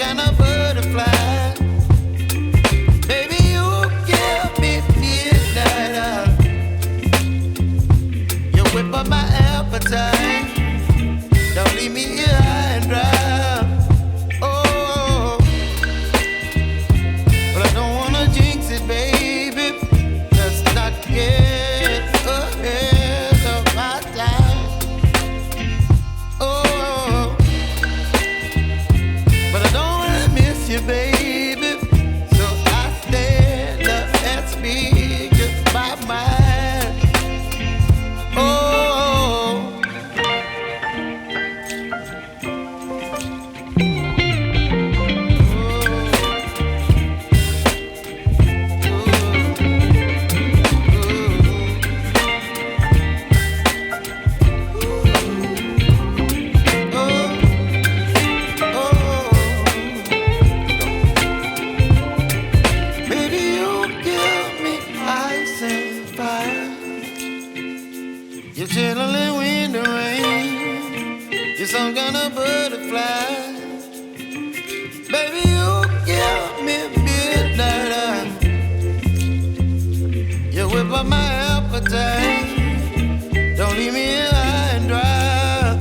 kind of butterfly. Baby, you give me midnight. You whip up my appetite. Don't leave me here high and dry. Oh, but I don't wanna jinx it, baby. Let's not get ahead of my time. Oh, but I don't wanna miss you, baby. So I stand up and speak just my mind. Oh. You're chilling wind and rain. You're some kind of butterfly. Baby, you give me midnight. You whip up my appetite. Don't leave me here high and dry.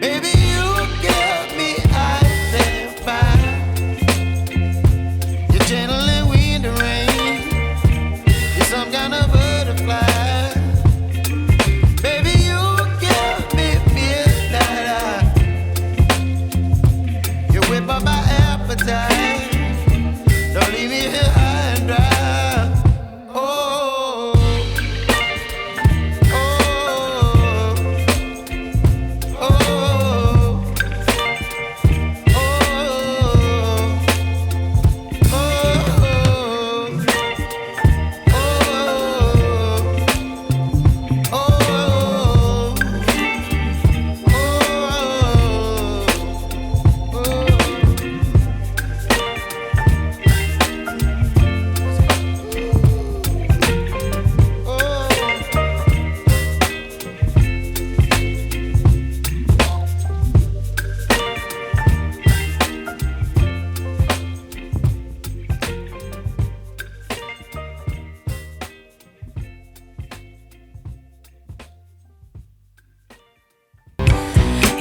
Baby, you give me ice and fire. You're channeling wind and rain. You're some kind of butterfly. My appetite. Don't leave me here high and dry. Oh, oh, oh, oh,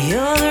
You're